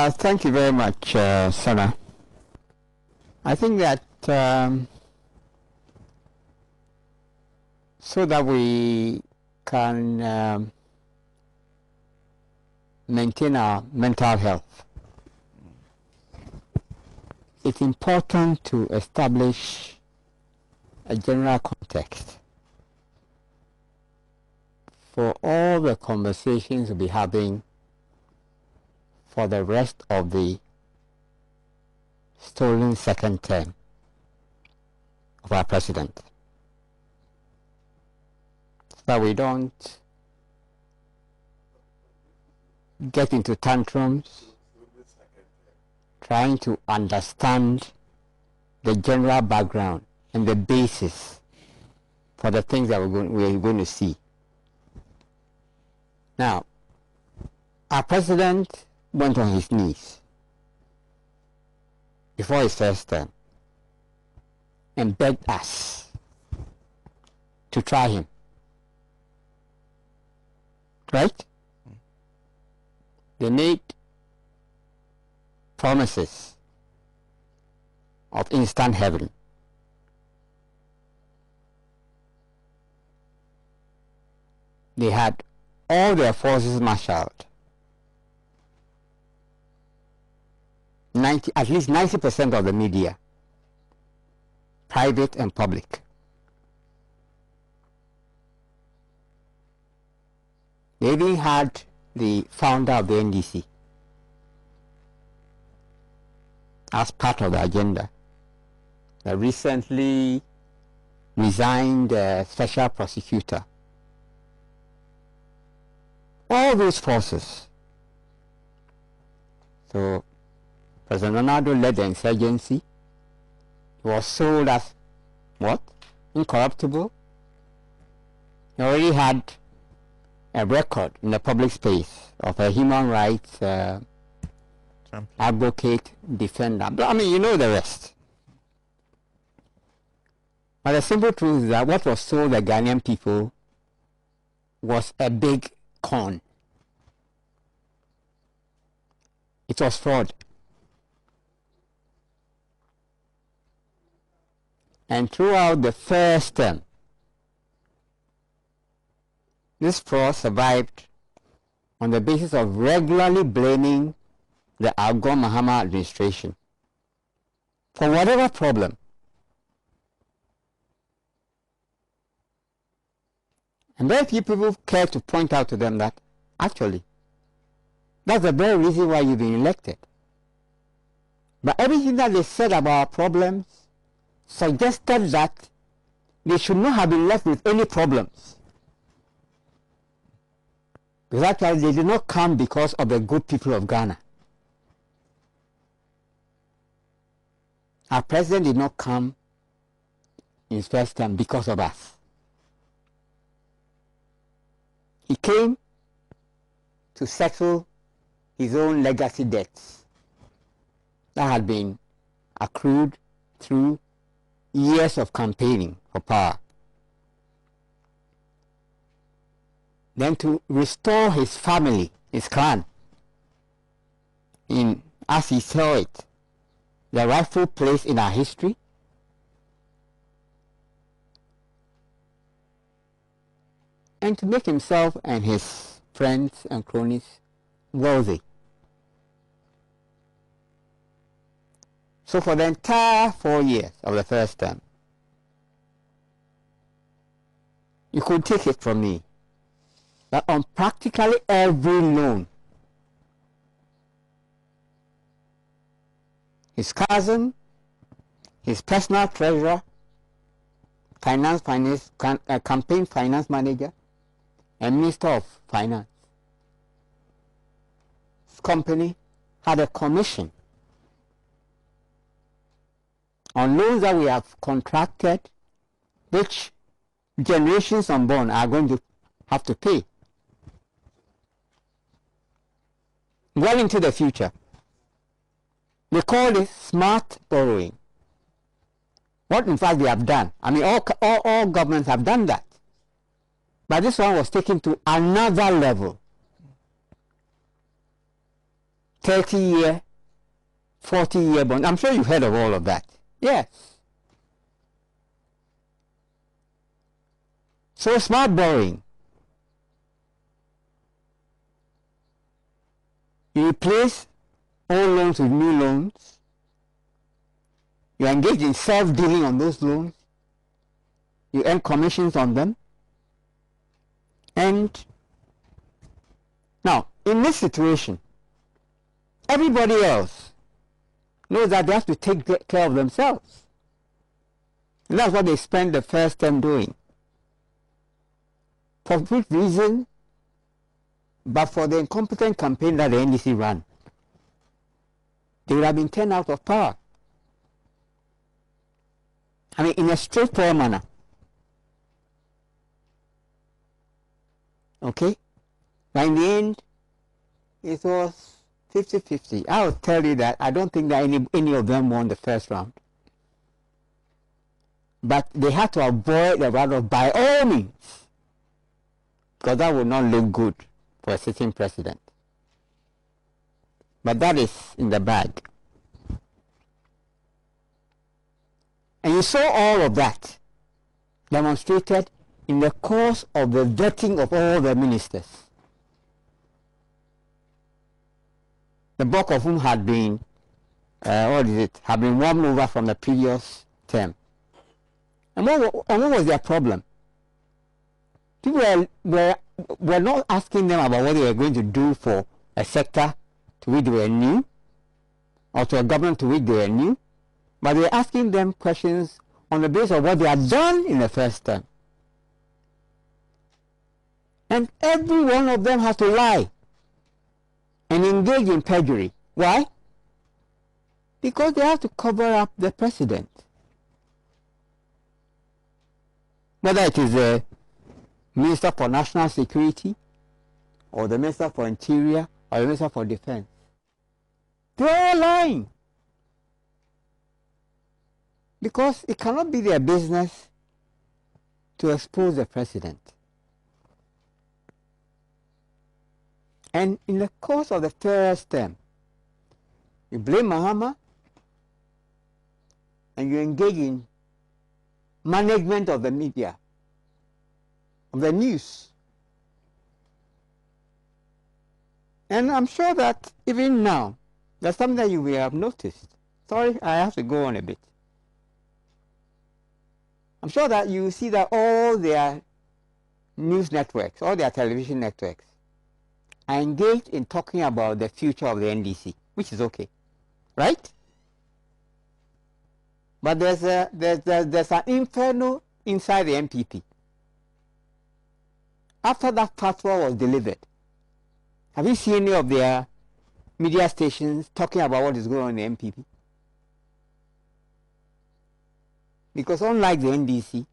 Thank you very much, Sana. I think that so that we can maintain our mental health, it's important to establish a general context for all the conversations we'll be having for the rest of the stolen second term of our president, so that we don't get into tantrums trying to understand the general background and the basis for the things that we're going to see. Now, our president went on his knees before his first term and begged us to try him. Right? They made promises of instant heaven. They had all their forces marshaled. At least 90% of the media, private and public. They even had the founder of the NDC as part of the agenda. The recently resigned special prosecutor. All those forces. So President Addo led the insurgency. He was sold as what? Incorruptible. He already had a record in the public space of a human rights advocate, defender. I mean, you know the rest. But the simple truth is that what was sold the Ghanaian people was a big con. It was fraud. And throughout the first term, this fraud survived on the basis of regularly blaming the Algon Mahama administration for whatever problem. And very few people care to point out to them that actually that's the very reason why you've been elected. But everything that they said about our problems suggested that they should not have been left with any problems. Because actually they did not come because of the good people of Ghana. Our president did not come in his first term because of us. He came to settle his own legacy debts that had been accrued through years of campaigning for power. Then to restore his family, his clan, in, as he saw it, the rightful place in our history. And to make himself and his friends and cronies wealthy. So for the entire 4 years of the first term, you could take it from me that on practically every loan, his cousin, his personal treasurer, campaign finance manager, and Minister of Finance, his company had a commission on loans that we have contracted, which generations unborn are going to have to pay well into the future. They call this smart borrowing. What in fact they have done, I mean all governments have done that. But this one was taken to another level. 30-year, 40-year bond. I'm sure you've heard of all of that. Yes. So smart borrowing. You replace old loans with new loans. You engage in self-dealing on those loans. You earn commissions on them. And now, in this situation, everybody else knows that they have to take care of themselves. And that's what they spend the first term doing. For which reason? But for the incompetent campaign that the NDC ran, they would have been turned out of power. I mean, in a straightforward manner. Okay? But in the end, it was 50-50. I'll tell you that I don't think that any of them won the first round. But they had to avoid the runoff by all means, because that would not look good for a sitting president. But that is in the bag. And you saw all of that demonstrated in the course of the vetting of all the ministers, the bulk of whom had been, had been warmed over from the previous term. And what was their problem? People were not asking them about what they were going to do for a sector to which they were new, or to a government to which they were new, but they were asking them questions on the basis of what they had done in the first term. And every one of them has to lie and engage in perjury. Why? Because they have to cover up the president. Whether it is the Minister for National Security, or the Minister for Interior, or the Minister for Defense. They're all lying. Because it cannot be their business to expose the president. And in the course of the first term, you blame Mahama and you engage in management of the media, of the news. And I'm sure that even now, there's something that you will have noticed. Sorry, I have to go on a bit. I'm sure that you see that all their news networks, all their television networks, are engaged in talking about the future of the NDC, which is okay, right? But there's an inferno inside the MPP. After that fatwa was delivered, have you seen any of their media stations talking about what is going on in the MPP? Because unlike the NDC,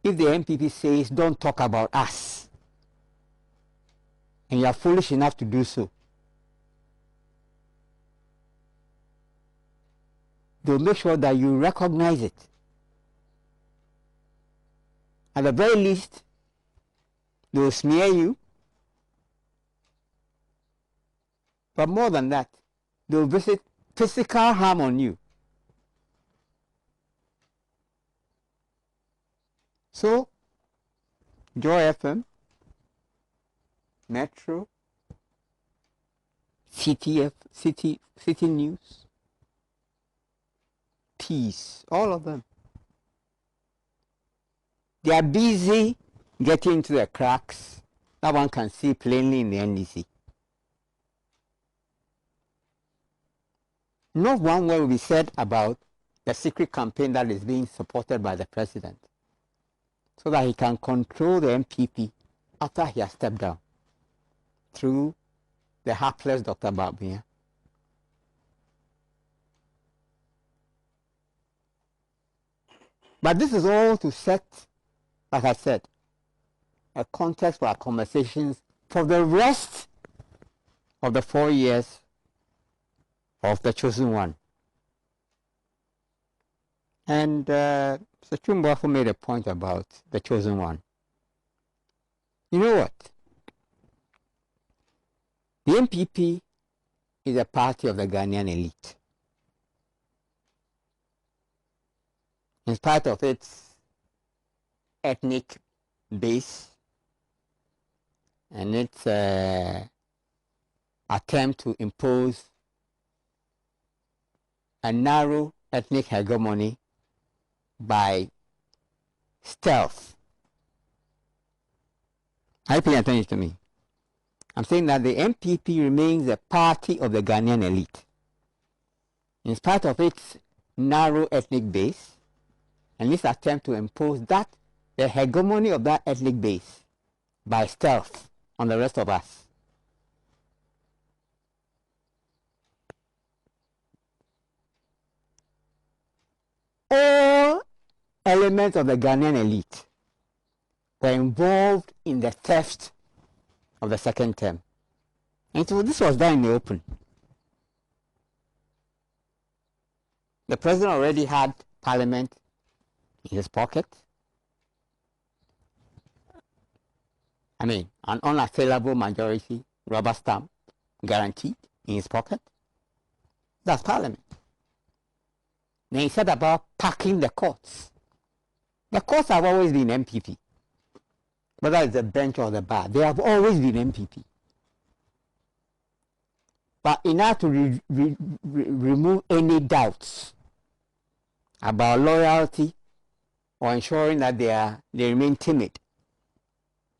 if the MPP says don't talk about us, and you are foolish enough to do so, they'll make sure that you recognize it. At the very least, they'll smear you. But more than that, they'll visit physical harm on you. So, Joy FM, Metro, City News, Peace, all of them. They are busy getting into the cracks that one can see plainly in the NDC. Not one word will be said about the secret campaign that is being supported by the president, so that he can control the MPP after he has stepped down through the hapless Dr. Barbia. But this is all to set, like I said, a context for our conversations for the rest of the 4 years of the chosen one. And Sir Chumbuafo made a point about the chosen one. You know what? The MPP is a party of the Ghanaian elite. In spite of its ethnic base and its attempt to impose a narrow ethnic hegemony by stealth. Are you paying attention to me? I'm saying that the MPP remains a party of the Ghanaian elite. In spite of its narrow ethnic base and its attempt to impose the hegemony of that ethnic base by stealth on the rest of us. All elements of the Ghanaian elite were involved in the theft of the second term. And so this was done in the open. The president already had parliament in his pocket. I mean, an unassailable majority, rubber stamp, guaranteed in his pocket. That's parliament. Then he said about packing the courts. The courts have always been MPP. Whether it's the bench or the bar, they have always been MPP. But in order to remove any doubts about loyalty or ensuring that they remain timid,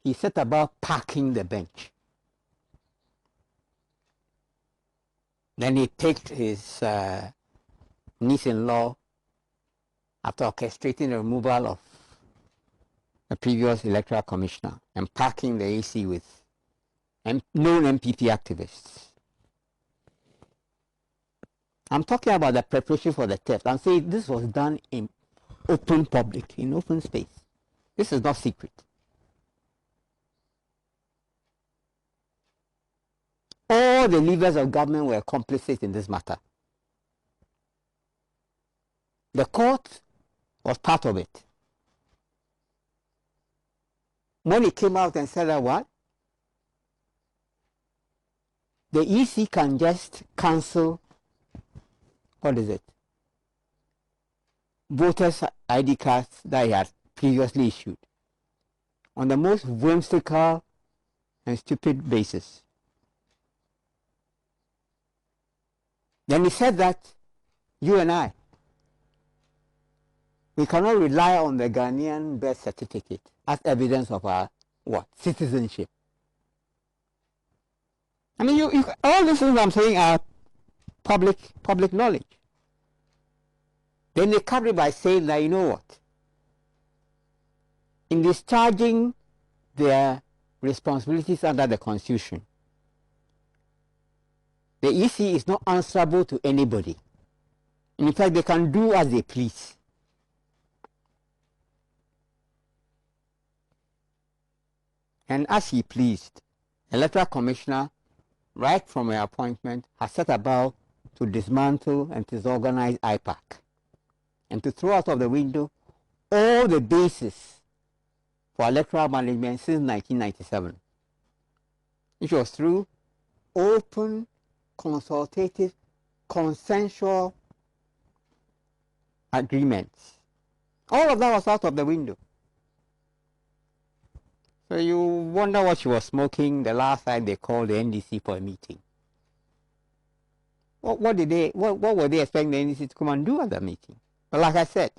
he set about packing the bench. Then he picked his niece-in-law after orchestrating the removal of the previous electoral commissioner and packing the AC with known MPP activists. I'm talking about the preparation for the theft. I'm saying this was done in open public, in open space. This is not secret. All the levers of government were complicit in this matter. The court was part of it. When he came out and said that what? The EC can just cancel, what is it? Voters' ID cards that he had previously issued on the most whimsical and stupid basis. Then he said that you and I, we cannot rely on the Ghanaian birth certificate as evidence of our what? Citizenship. I mean, all these things I'm saying are public knowledge. Then they cover it by saying that, you know what? In discharging their responsibilities under the Constitution, the EC is not answerable to anybody. In fact, they can do as they please. And as he pleased, the electoral commissioner, right from her appointment, has set about to dismantle and disorganize IPAC and to throw out of the window all the basis for electoral management since 1997, which was through open, consultative, consensual agreements. All of that was out of the window. So you wonder what she was smoking the last time they called the NDC for a meeting. What were they expecting the NDC to come and do at that meeting? But like I said,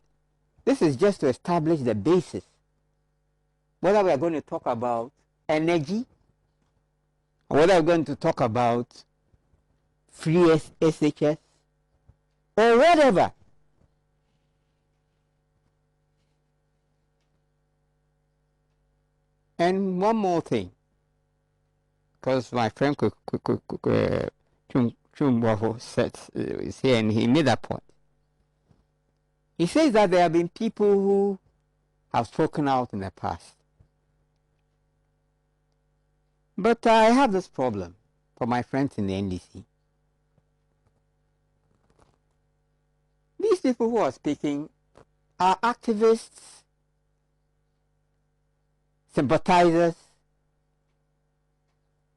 this is just to establish the basis. Whether we are going to talk about energy, or whether we're going to talk about free SHS, or whatever. And one more thing, because my friend Chumwafo said is here, and he made that point. He says that there have been people who have spoken out in the past. But I have this problem for my friends in the NDC. These people who are speaking are activists, sympathizers,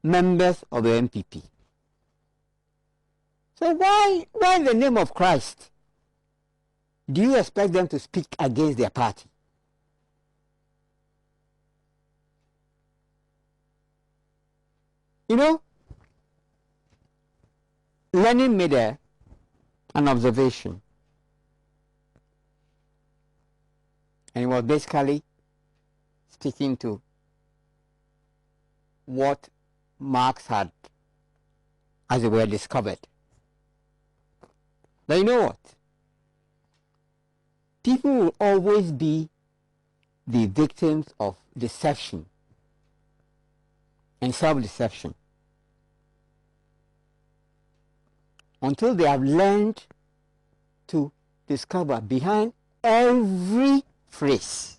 members of the MPP. So why in the name of Christ do you expect them to speak against their party? You know, Lenin made an observation, and he was basically speaking to what Marx had, as it were, discovered. But you know what? People will always be the victims of deception and self-deception until they have learned to discover behind every phrase,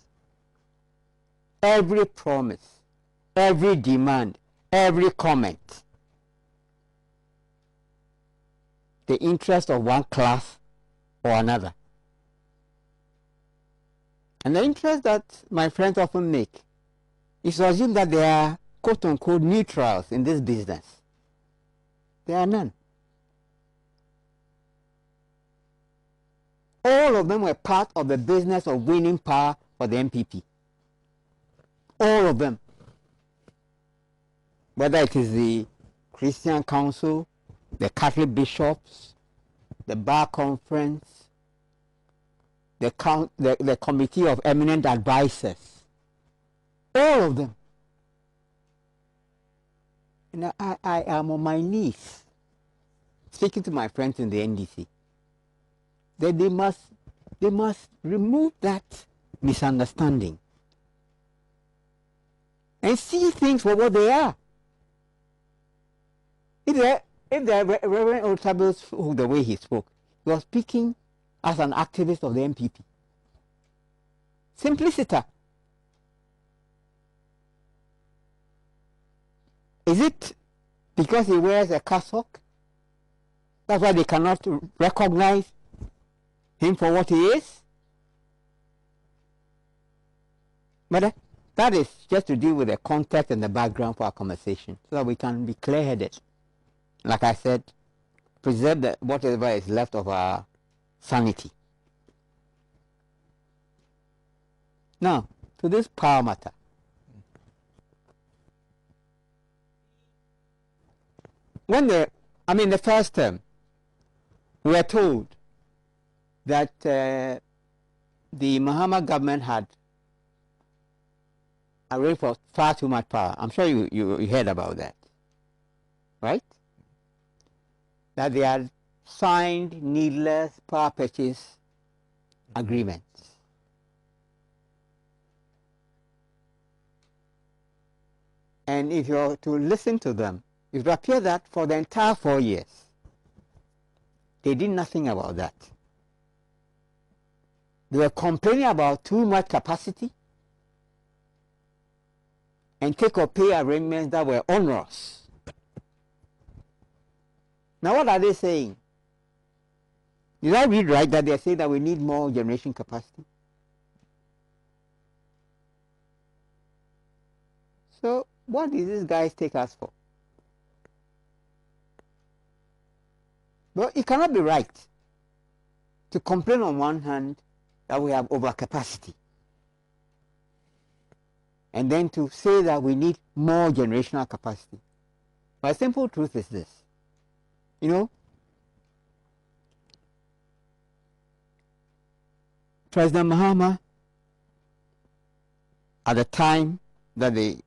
every promise, every demand, every comment, the interest of one class or another. And the interest that my friends often make is to assume that they are quote-unquote neutrals in this business. There are none. All of them were part of the business of winning power for the MPP. All of them. Whether it is the Christian Council, the Catholic bishops, the Bar Conference, the Committee of Eminent Advisors, all of them. You know, I am on my knees speaking to my friends in the NDC that they must remove that misunderstanding and see things for what they are. If the Reverend Otabil, the way he spoke, he was speaking as an activist of the MPP. Simpliciter. Is it because he wears a cassock? That's why they cannot recognize him for what he is? But that is just to deal with the context and the background for our conversation, so that we can be clear-headed. Like I said, preserve whatever is left of our sanity. Now, to this power matter. When the first term, we were told that the Mahama government had arranged for far too much power. I'm sure you heard about that, right? That they had signed needless power purchase agreements. And if you're to listen to them, it would appear that for the entire 4 years, they did nothing about that. They were complaining about too much capacity and take-or-pay arrangements that were onerous. Now what are they saying? Did I read right that they are saying that we need more generation capacity? So what did these guys take us for? Well, it cannot be right to complain on one hand that we have overcapacity, and then to say that we need more generational capacity. But the simple truth is this. You know, President Mahama, at the time that the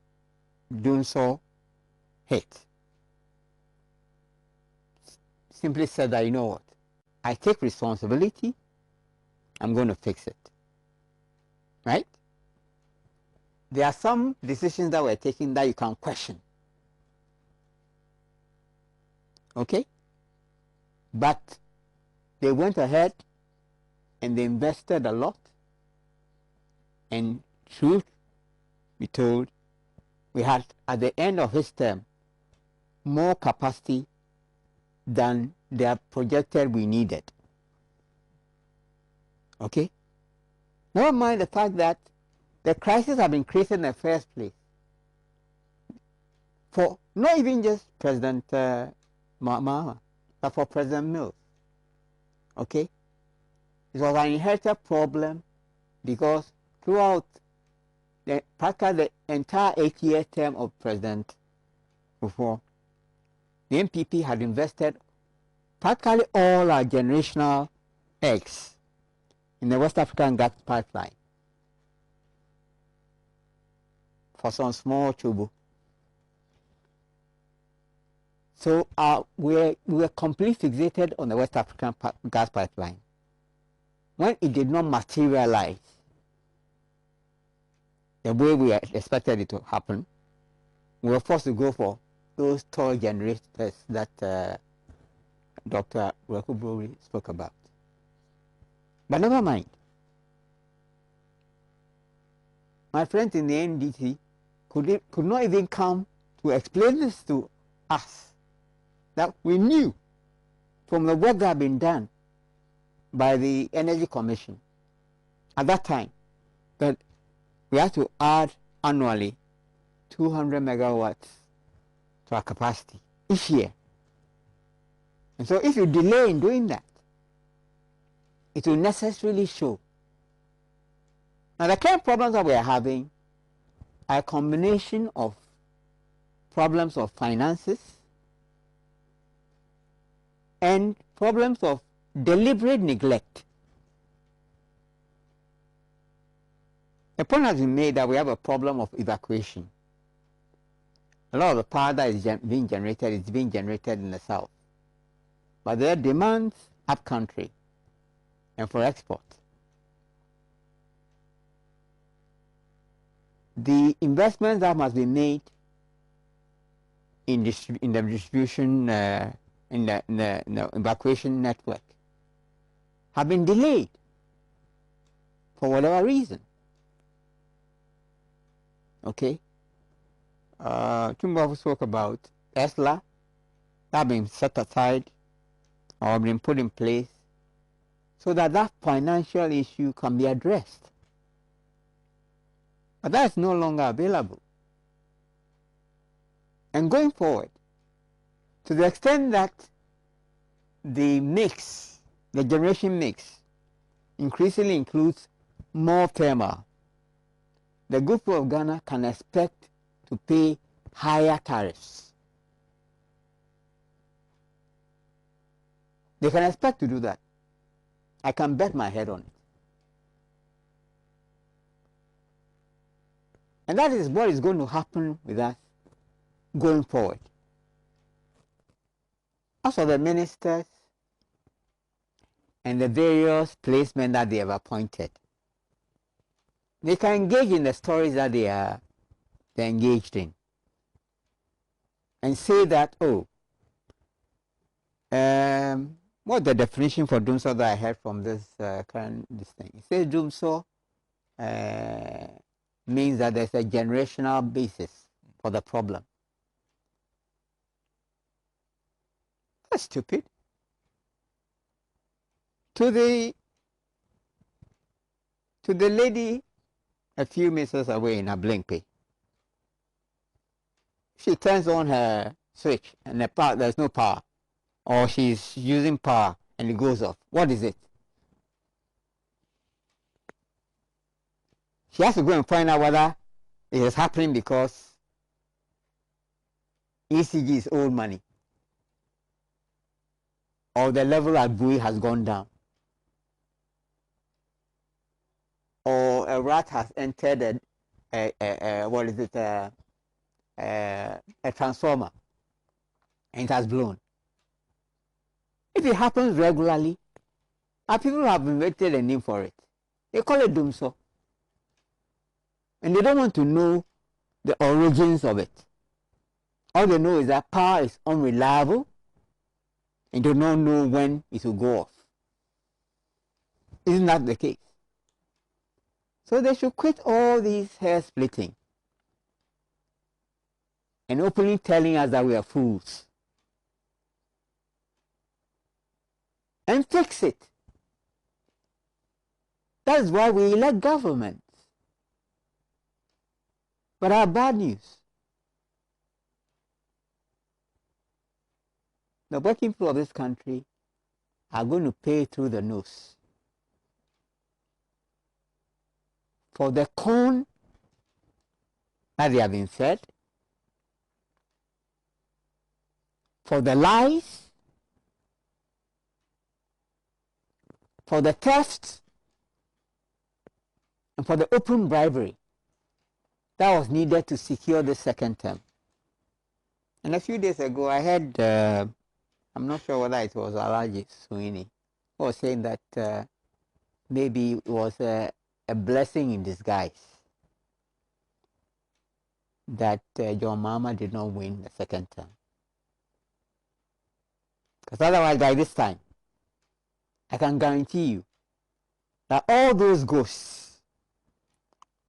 Dunso hit, simply said that, you know what, I take responsibility, I'm going to fix it. Right? There are some decisions that were taken that you can question. Okay? But they went ahead and they invested a lot, and truth be told, we had at the end of his term more capacity than they had projected we needed. Okay? Never mind the fact that the crisis had been created in the first place for not even just President Mahama, but for President Mills. Okay? It was an inherited problem because throughout practically the entire 8-year term of President Akufo, the NPP had invested practically all our generational eggs in the West African gas pipeline for some small chubu. So we were completely fixated on the West African gas pipeline. When it did not materialize the way we expected it to happen, we were forced to go for those toy generators that Dr. Rekuburi spoke about. But never mind. My friends in the NDC could not even come to explain this to us, that we knew from the work that had been done by the Energy Commission at that time that we had to add annually 200 megawatts to our capacity each year. And so if you delay in doing that, it will necessarily show. Now the current problems that we are having are a combination of problems of finances and problems of deliberate neglect. The point has been made that we have a problem of evacuation. A lot of the power that is being generated in the south. But there are demands up country and for export. The investments that must be made in the distribution, in the evacuation network have been delayed for whatever reason. Okay? Tumbo spoke about Tesla that have been set aside or been put in place so that that financial issue can be addressed. But that is no longer available. And going forward, to the extent that the mix, the generation mix, increasingly includes more thermal, the good people of Ghana can expect to pay higher tariffs. They can expect to do that. I can bet my head on it. And that is what is going to happen with us going forward. As for the ministers and the various placements that they have appointed, they can engage in the stories that they're engaged in and say that, oh, what's the definition for doomsday that I heard from this thing? It says doomsday means that there's a generational basis for the problem. That's stupid. To the lady a few meters away in a Blinkpay, she turns on her switch and there's no power, or she's using power and it goes off. What is it? She has to go and find out whether it is happening because ECG is old money or the level at buoy has gone down, or a rat has entered a transformer and it has blown. If it happens regularly, and people have invented a name for it, they call it doomsday. And they don't want to know the origins of it. All they know is that power is unreliable and do not know when it will go off. Isn't that the case? So they should quit all these hair splitting and openly telling us that we are fools. And fix it. That is why we elect governments. But I have bad news. the working people of this country are going to pay through the nose for the corn that they have been fed, for the lies, for the theft, and for the open bribery that was needed to secure the second term. And a few days ago, I heard, I'm not sure whether it was ALHAJI Sweeney, who was saying that maybe it was a blessing in disguise that John Mahama did not win the second term. Because otherwise, by this time, I can guarantee you that all those ghosts,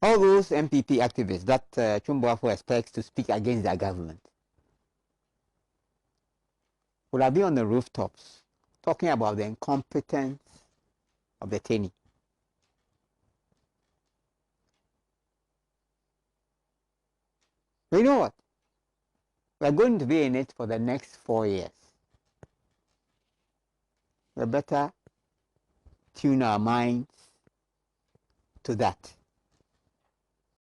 all those MPP activists that Chumboafo expects to speak against their government, would have been on the rooftops talking about the incompetence of the Teni. But you know what? We're going to be in it for the next 4 years. We better tune our minds to that.